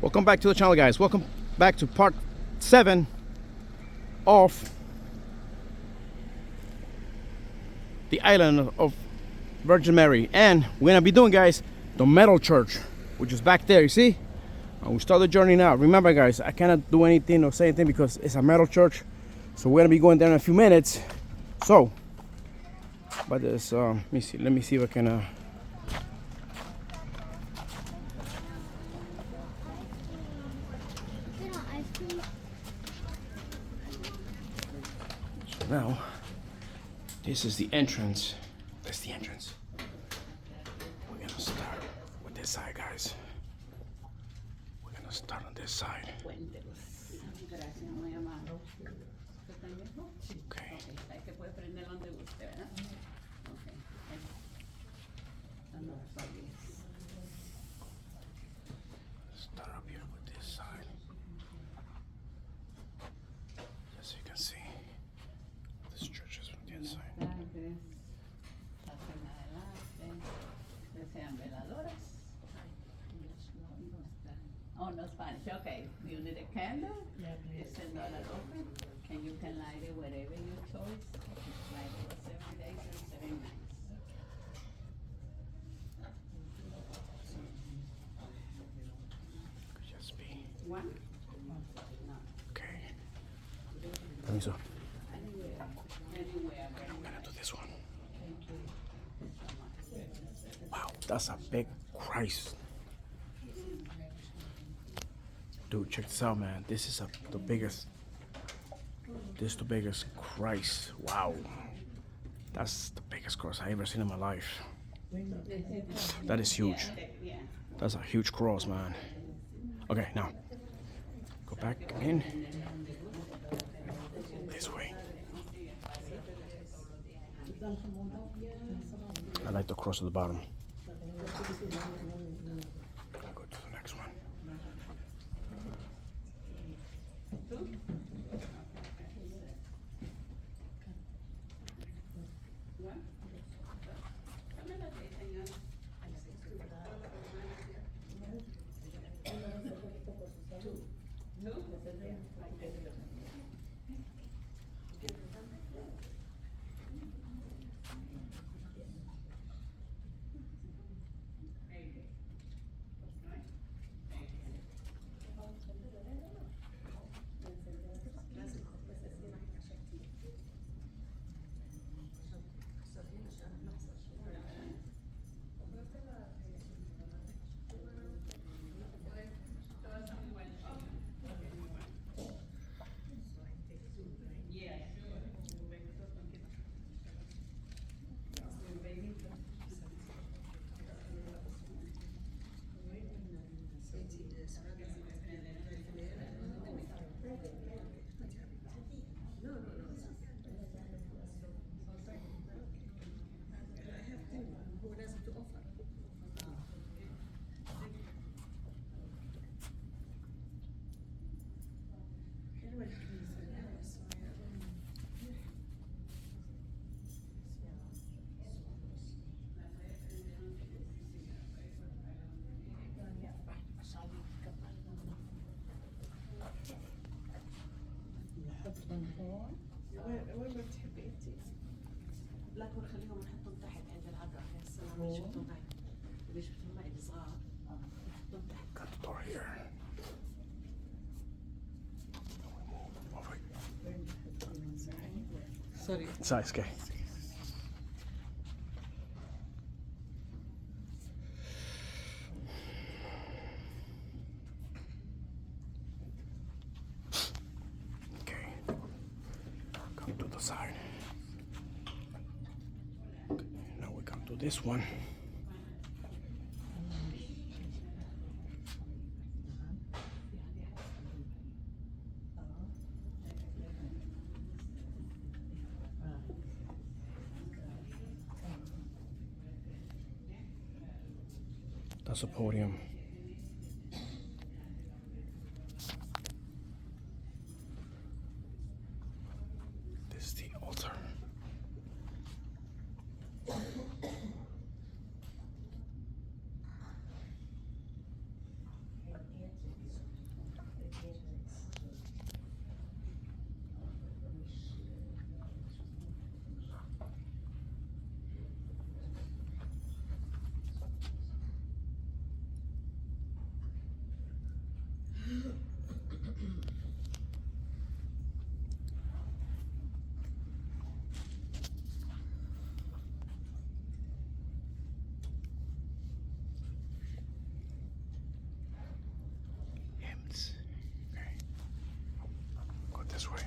Welcome back to the channel, guys. Welcome back to part 7 of the island of Virgin Mary. And we're gonna be doing, guys, the metal church, which is back there, you see? And we start the journey now. Remember, guys, I cannot do anything or say anything because it's a metal church. So we're gonna be going there in a few minutes. So, but there's, let me see if I can, now, this is the entrance. That's the entrance. We're gonna start with this side, guys. We're gonna start on this side. Okay. Start up here with this side. As you can see. This church is from the inside. Oh, no Spanish. Okay. You need a candle? Yeah, please. It's $10 open, and you can light it wherever you choose. Light it for 7 days and 7 nights. Could just be. One? Okay. Permiso. Anywhere. I'm gonna do this one. Wow, that's a big Christ. Dude, check this out, man. This is the biggest. This is the biggest Christ. Wow. That's the biggest cross I ever seen in my life. That is huge. That's a huge cross, man. Okay, now go back in this way. I like the cross at the bottom. I'll go to the next one. وين بتحبي انت؟ لا كون خليهم نحطهم تحت عند العقرب هسه ما شفتهم هاي اللي شفتهم هاي الصغار نحطهم تحت. Got the door here. Sorry. Size, okay. Okay. Come to the side. Okay. Now we come to this one. That's a podium. This is the altar. Hymns. Okay. Go this way.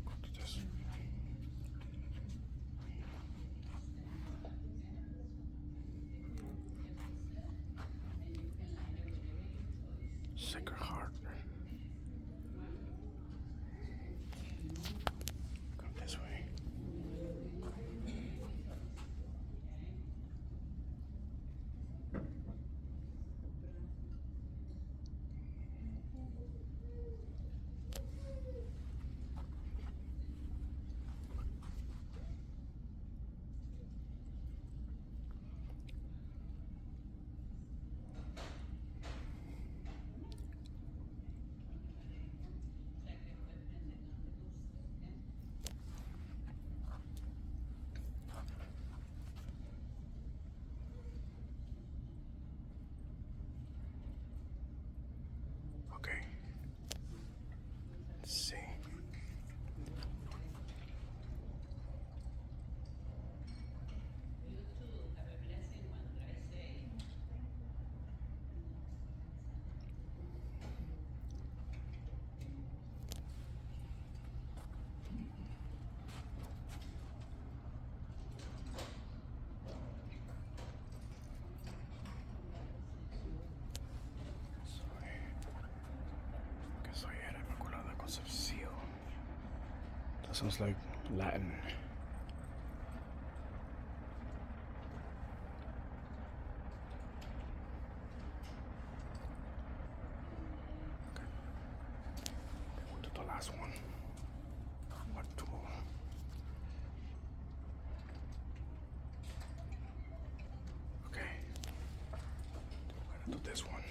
Go to this. Sacred Heart. Come this way. Okay. Let's see. Que soy era Inmaculada Concepción. That sounds like Latin. Okay. We'll do the last one. One, two more. Okay. We're gonna do this one.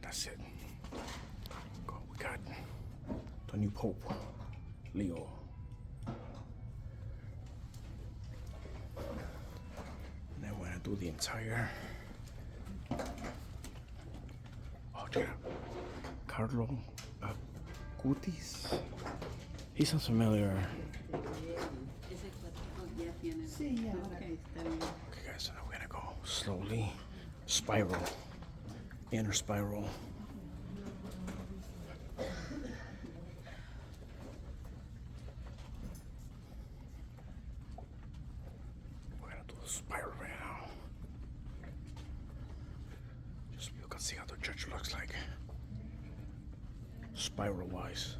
That's it. We got the new Pope, Leo. And then we're gonna do the entire. Oh, check it out. Carlo Acutis. He sounds familiar. Sí, ya. Okay, está bien. Okay, guys, so now we're gonna go slowly. Spiral. Inner spiral. We're gonna do the spiral right now. Just so you can see how the church looks like. Spiral wise.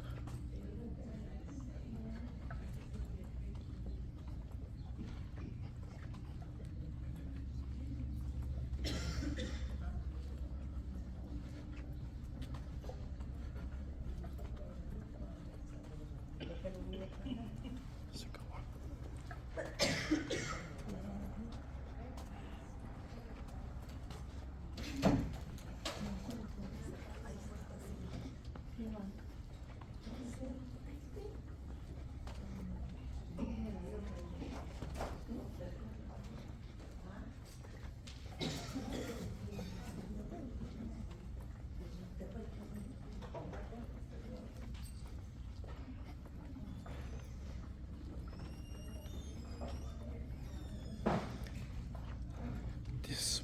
Second one.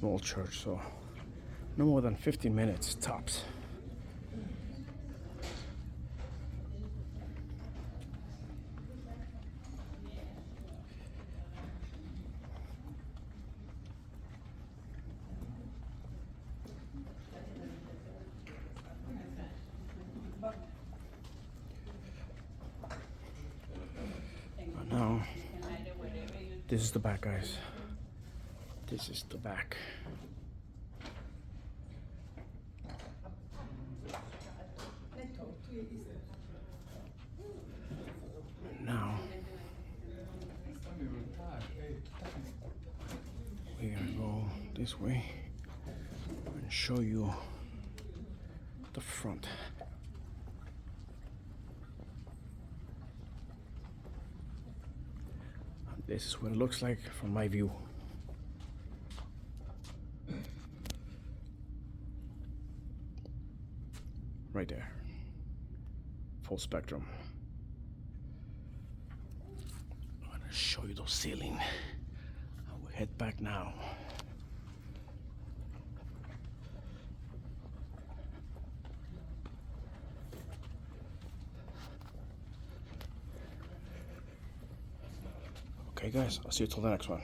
small church, so no more than 15 minutes tops. Now, this is the back, guys. This is the back. Now, we're gonna go this way and show you the front. This is what it looks like from my view. Right there. Full spectrum. I'm gonna show you the ceiling. I will head back now. Okay guys, I'll see you till the next one.